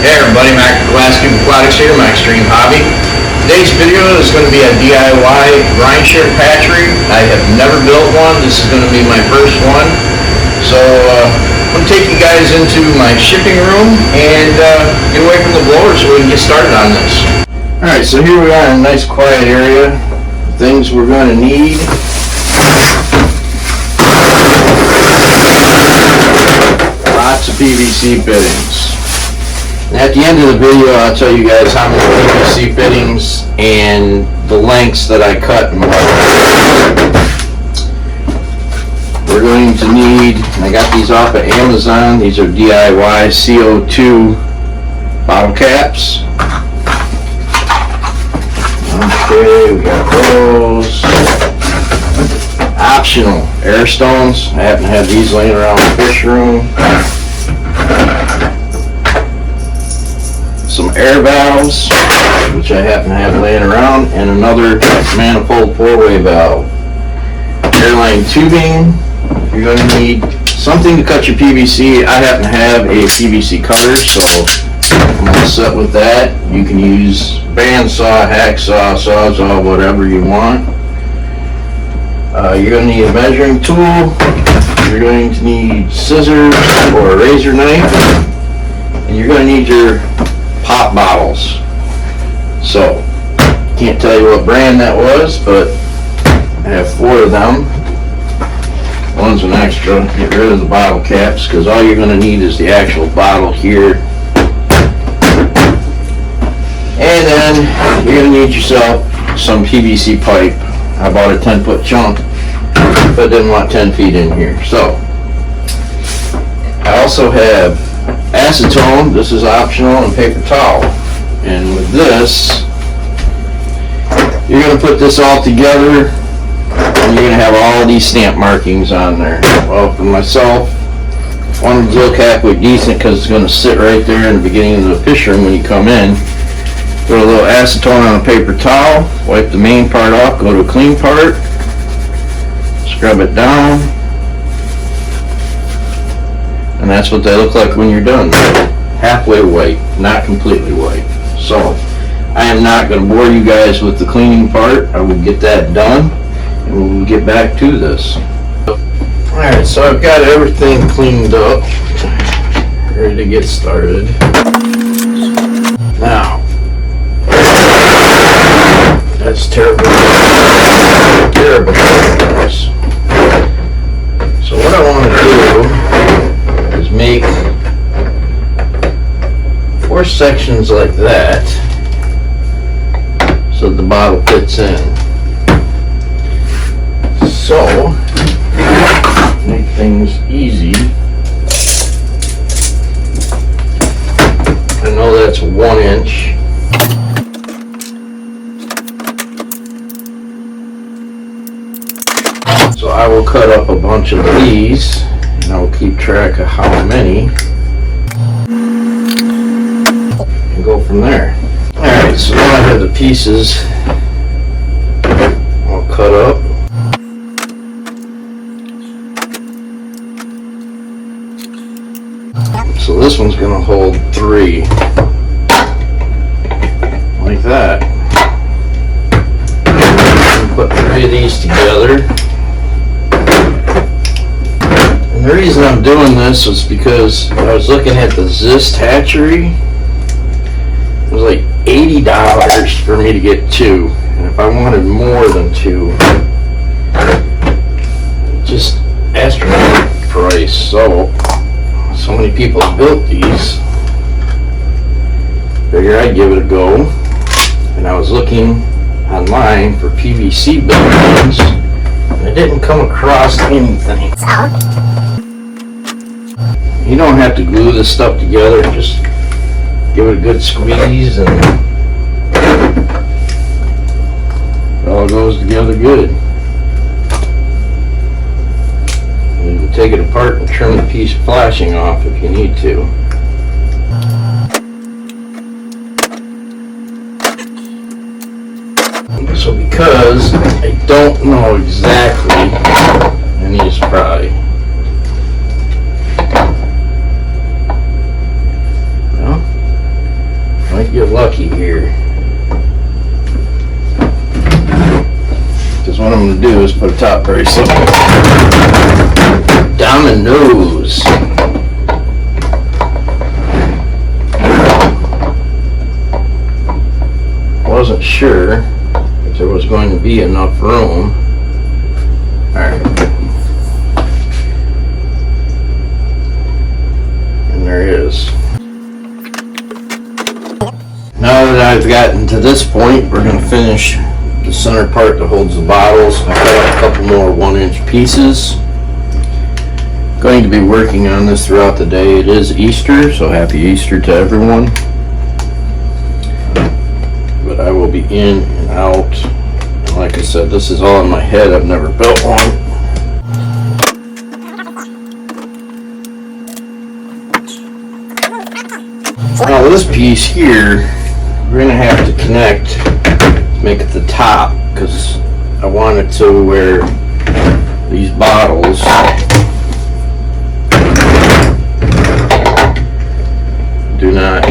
Hey everybody, Mac Glass Cube Aquatics here, my extreme hobby. Today's video is going to be a DIY brine shrimp hatchery. I have never built one. This is going to be my first one. So I'm going to take you guys into my shipping room and get away from the blower so we can get started on this. Alright, so here we are in a nice quiet area. Things we're going to need. Lots of PVC fittings. And at the end of the video, I'll tell you guys how many PVC fittings and the lengths that I cut and what. We're going to need, I got these off of Amazon, these are DIY CO2 bottle caps. Okay, we got those. Optional air stones. I happen to have these laying around the fish room. Some air valves, which I happen to have laying around, and another manifold 4-way valve. Airline tubing. You're going to need something to cut your PVC. I happen to have a PVC cutter, so I'm all set with that. You can use bandsaw, hacksaw, sawzall, whatever you want. You're going to need a measuring tool. You're going to need scissors or a razor knife, and you're going to need your pop bottles. So, can't tell you what brand that was, but I have 4 of them. One's an extra. Get rid of the bottle caps because all you're going to need is the actual bottle here. And then you're going to need yourself some PVC pipe. I bought a 10-foot chunk, but didn't want 10 feet in here. So, I also have acetone. This is optional, and paper towel. And with this, you're going to put this all together, and you're going to have all these stamp markings on there. Well, for myself, I wanted to look halfway decent because it's going to sit right there in the beginning of the fish room when you come in. Put a little acetone on a paper towel, wipe the main part off, go to a clean part, scrub it down, and that's what they look like when you're done. Halfway white, not completely white. So, I am not going to bore you guys with the cleaning part. I will get that done, and we'll get back to this. Alright, so I've got everything cleaned up, ready to get started. Now, that's terrible. Terrible. So what I want to do is make 4 sections like that so the bottle fits in. So, make things easy. I know that's 1 inch. So I will cut up a bunch of these, and I will keep track of how many, and go from there. Alright, so now I have the pieces all cut up. So this one's going to hold 3, like that. Put 3 of these together. And the reason I'm doing this is because I was looking at the Zist hatchery. It was like $80 for me to get 2, and if I wanted more than 2, just astronomical price. So many people have built these. Figure I'd give it a go, and I was looking online for PVC built ones, and I didn't come across anything. You don't have to glue this stuff together, just give it a good squeeze and it all goes together good. And you can take it apart and trim the piece flashing off if you need to. So because I don't know exactly, I need to pry. get lucky here. Because what I'm going to do is put a top brace up. Dominoes. Wasn't sure if there was going to be enough room. Alright. And there is. Now that I've gotten to this point, we're going to finish the center part that holds the bottles. I cut out a couple more 1-inch pieces. Going to be working on this throughout the day. It is Easter, so happy Easter to everyone. But I will be in and out. And like I said, this is all in my head. I've never built one. Now this piece here, we're going to have to connect, make it the top, because I want it to where these bottles do not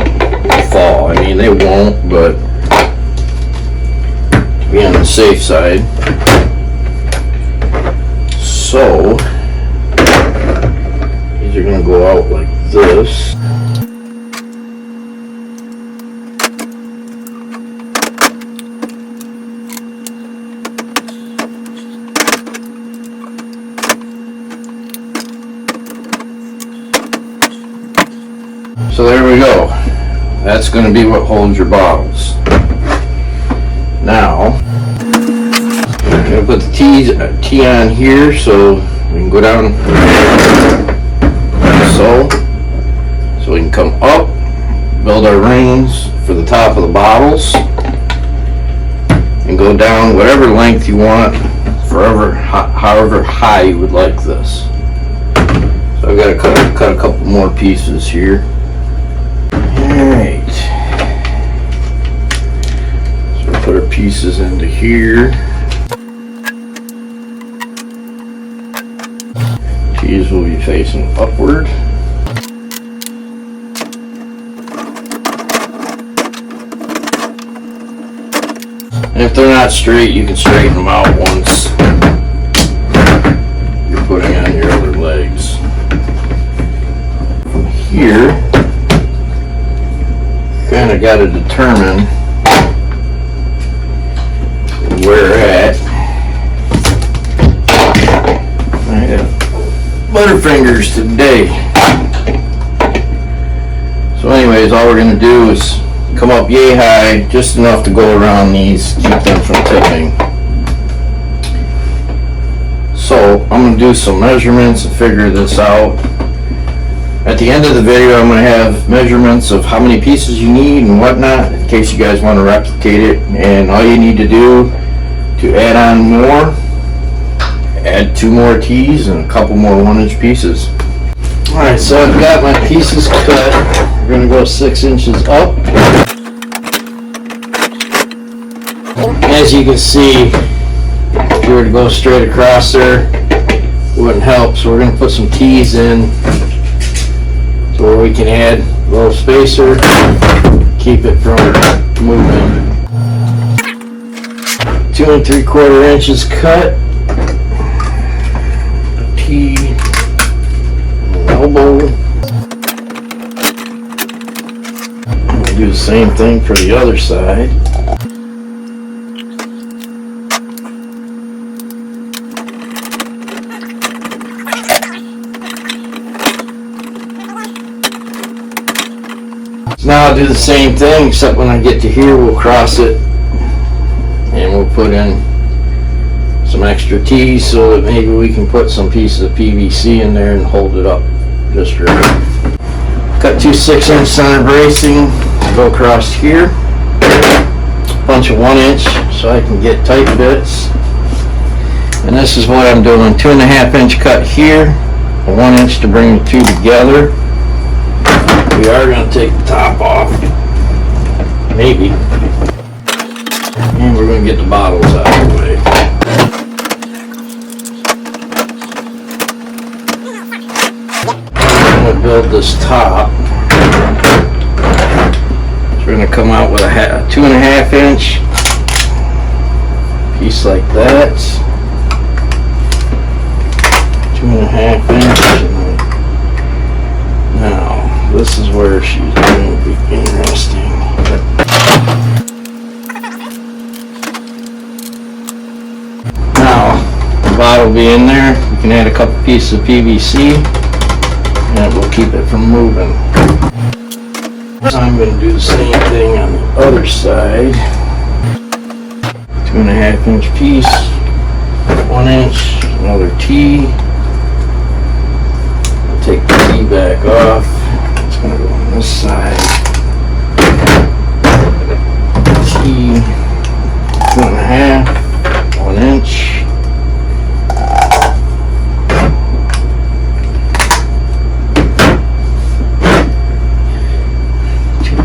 fall. I mean, they won't, but to be on the safe side. So these are going to go out like this. So there we go. That's going to be what holds your bottles. Now, I'm going to put the T on here so we can go down so we can come up, build our rings for the top of the bottles, and go down whatever length you want, however high you would like this. So I've got to cut a couple more pieces here. Alright, so we'll put our pieces into here. These will be facing upward. And if they're not straight, you can straighten them out once you're putting on your other legs. From here, kind of got to determine where we're at. I got butterfingers today. So anyways, all we're going to do is come up yay high, just enough to go around these, keep them from tipping. So I'm going to do some measurements and figure this out. At the end of the video, I'm going to have measurements of how many pieces you need and whatnot, in case you guys want to replicate it. And all you need to do to add on more, add 2 more T's and a couple more 1-inch pieces. Alright, so I've got my pieces cut. We're going to go 6 inches up. As you can see, if you were to go straight across there, it wouldn't help. So we're going to put some T's in, where we can add a little spacer, keep it from moving. 2 3/4 inches cut, a T, an elbow. We'll do the same thing for the other side. Now I'll do the same thing, except when I get to here, we'll cross it and we'll put in some extra T's so that maybe we can put some pieces of PVC in there and hold it up just right. Got 2 6-inch center bracing to go across here, a bunch of 1-inch so I can get tight bits. And this is what I'm doing: 2.5-inch cut here, a 1-inch to bring the 2 together. We are going to take the top off, maybe, and we're going to get the bottles out of the way. I'm going to build this top, so we're going to come out with a 2.5 inch piece like that. 2.5 inch. Now, this is where she's going to be interesting. Now, the bottle will be in there. You can add a couple pieces of PVC and it will keep it from moving. I'm going to do the same thing on the other side. 2.5 inch piece, 1 inch, another T. I'll take the T back off. It's going to go on this side. T, 2.5, 1 inch.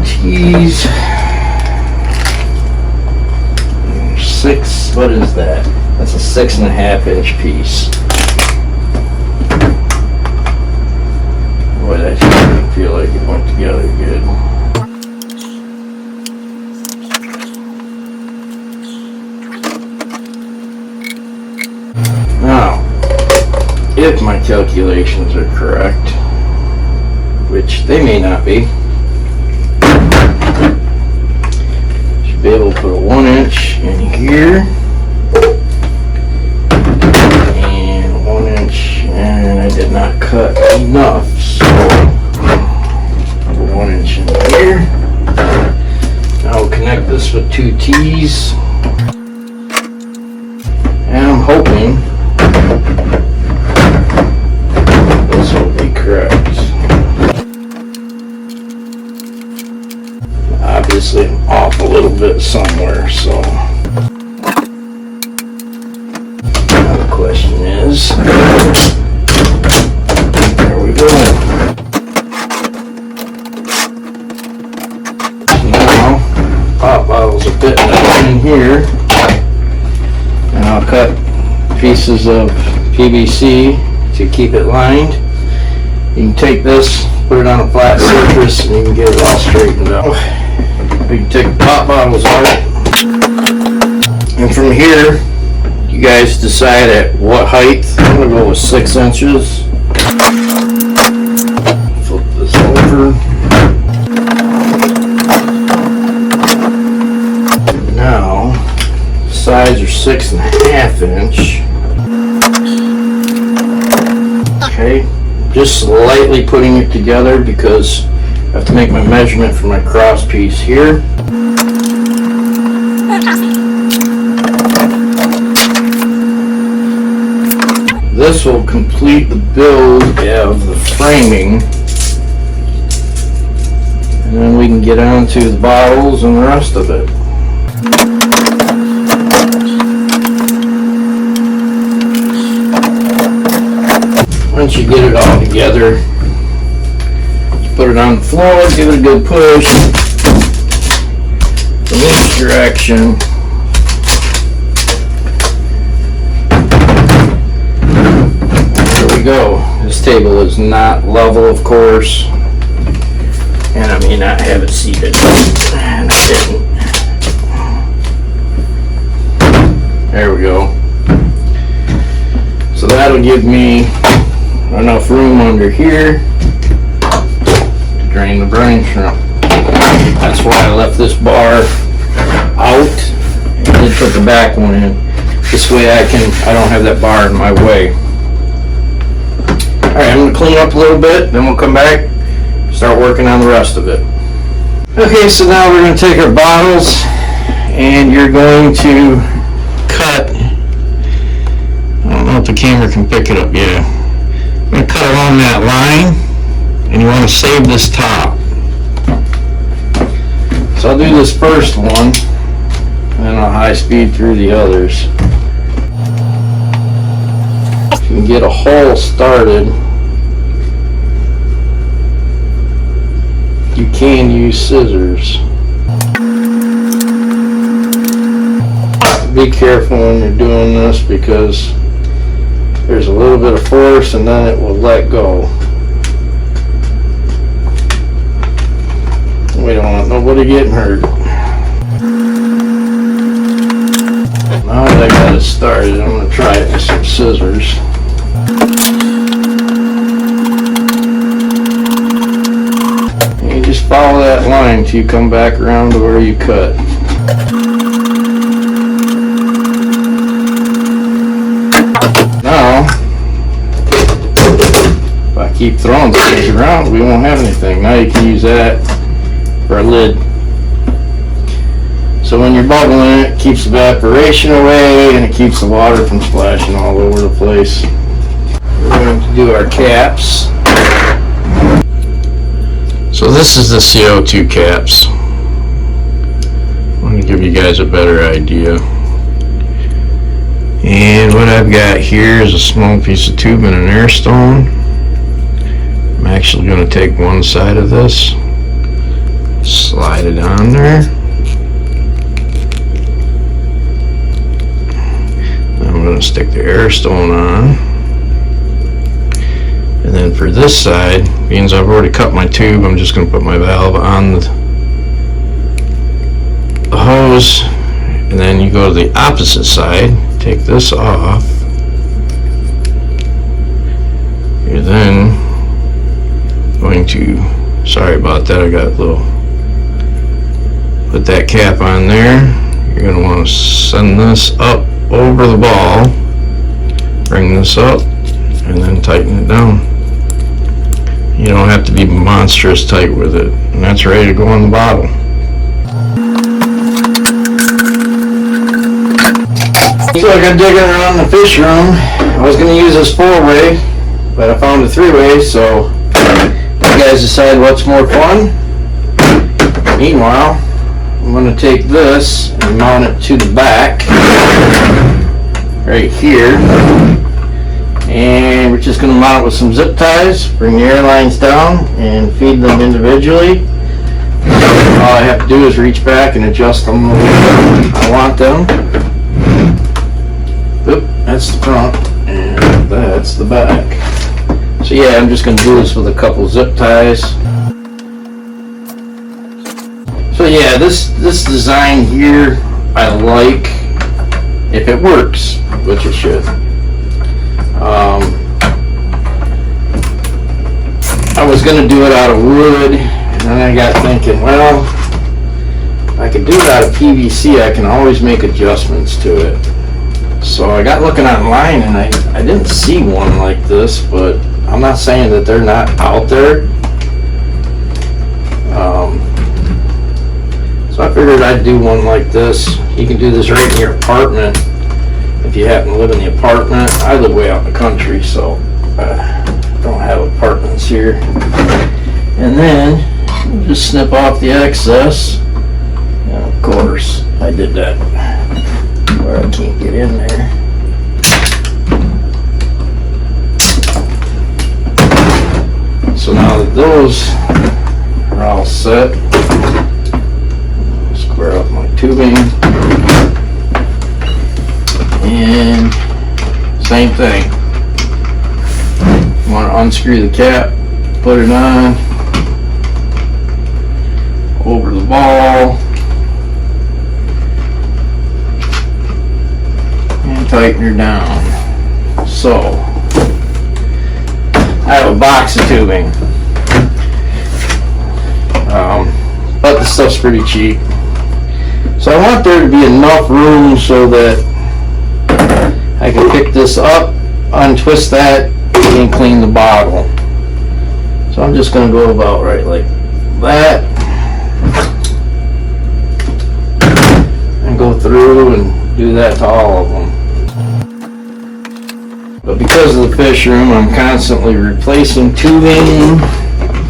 T's. 6, what is that? That's a 6.5 inch piece. Boy, that didn't feel like it went together good. Now, if my calculations are correct, which they may not be, should be able to put a 1 inch in here and 1 inch, and I did not cut enough, so put 1 inch in here. Now we'll connect this with 2 T's, and I'm hoping this will be correct. Obviously I'm off a little bit somewhere, so now the question is, there we go. Now, pop bottles are fitting in here, and I'll cut pieces of PVC to keep it lined. You can take this, put it on a flat surface, and you can get it all straightened out. We can take the pop bottles out, and from here you guys decide at what height. I'm going to go with 6 inches. Flip this over. Now, sides are 6.5 inch. Okay, just slightly putting it together because I have to make my measurement for my cross piece here. This will complete the build of the framing, and then we can get on to the bottles and the rest of it. Once you get it all together, put it on the floor, give it a good push from each direction. There we go. This table is not level, of course, and I may not have it seated, and I didn't. There we go. So that'll give me enough room under here to drain the brine shrimp. That's why I left this bar out and then put the back one in. This way I don't have that bar in my way. Alright, I'm going to clean up a little bit, then we'll come back, start working on the rest of it. Okay, so now we're going to take our bottles and you're going to cut, I don't know if the camera can pick it up, yeah. I'm going to cut along that line, and you want to save this top. So I'll do this first one, and then I'll high speed through the others. You can get a hole started. You can use scissors. Be careful when you're doing this because there's a little bit of force and then it will let go. We don't want nobody getting hurt. Now that I got it started, I'm going to try it with some scissors. And you just follow that line till you come back around to where you cut. Now, if I keep throwing things around, we won't have anything. Now you can use that for a lid. So when you're bubbling it, it keeps evaporation away and it keeps the water from splashing all over the place. We're going to do our caps. So this is the CO2 caps. I'm going to give you guys a better idea. And what I've got here is a small piece of tube and an air stone. I'm actually going to take one side of this, slide it on there. I'm going to stick the air stone on. And then for this side, being I've already cut my tube, I'm just going to put my valve on the hose. And then you go to the opposite side, take this off. You're then going to, sorry about that, I got a little, put that cap on there. You're going to want to send this up over the ball, bring this up, and then tighten it down. You don't have to be monstrous tight with it, and that's ready to go in the bottle. So I got digging around the fish room. I was going to use this 4-way, but I found a 3-way, so you guys decide what's more fun. Meanwhile, I'm going to take this and mount it to the back right here, and we're just going to mount it with some zip ties, bring the air lines down and feed them individually. All I have to do is reach back and adjust them the way I want them. Oop, that's the front and that's the back. So yeah, I'm just going to do this with a couple zip ties. So yeah, this design here I like, if it works, which it should. I was going to do it out of wood, and then I got thinking, well, I could do it out of PVC, I can always make adjustments to it. So I got looking online, and I didn't see one like this, but I'm not saying that they're not out there. So I figured I'd do one like this. You can do this right in your apartment if you happen to live in the apartment. I live way out in the country, so I don't have apartments here. And then just snip off the excess. And of course, I did that where I can't get in there. So now that those are all set, square up my tubing, and same thing. You want to unscrew the cap, put it on, over the ball, and tighten her down. So, I have a box of tubing, but the stuff's pretty cheap. So I want there to be enough room so that I can pick this up, untwist that, and clean the bottle. So I'm just going to go about right like that, and go through and do that to all of them. But because of the fish room, I'm constantly replacing tubing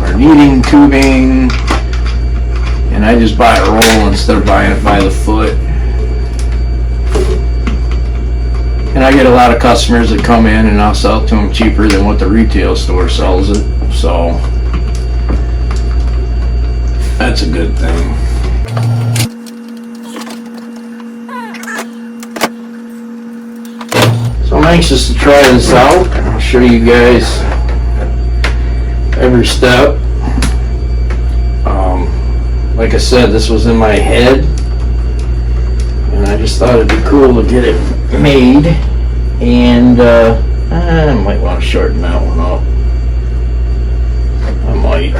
or needing tubing, and I just buy a roll instead of buying it by the foot. And I get a lot of customers that come in and I'll sell it to them cheaper than what the retail store sells it, so that's a good thing. So I'm anxious to try this out. I'll show you guys every step. like I said, this was in my head, and I just thought it'd be cool to get it made. And I might want to shorten that one up. I might.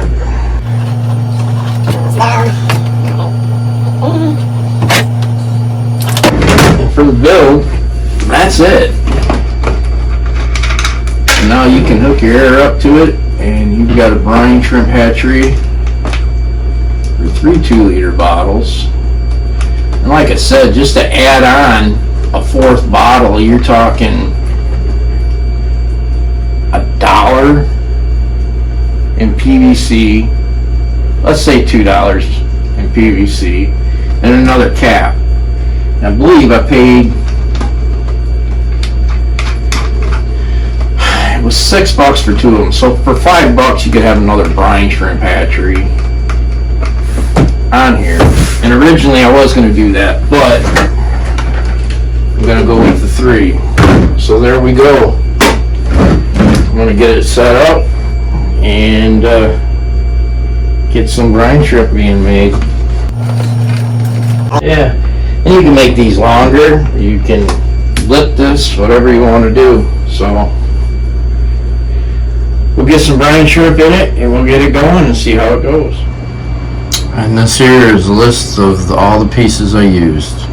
And for the build, that's it. Now you can hook your air up to it, and you've got a brine shrimp hatchery for 3 2-liter bottles. And like I said, just to add on a 4th bottle, you're talking $1 in PVC, let's say $2 in PVC, and another cap. I believe I paid, it was $6 for 2 of them, so for $5 you could have another brine shrimp hatchery on here. And originally I was going to do that, but I'm going to go with the 3. So there we go. I'm going to get it set up and get some brine shrimp being made. Yeah, and you can make these longer. You can lip this, whatever you want to do. So we'll get some brine shrimp in it and we'll get it going and see how it goes. And this here is a list of all the pieces I used.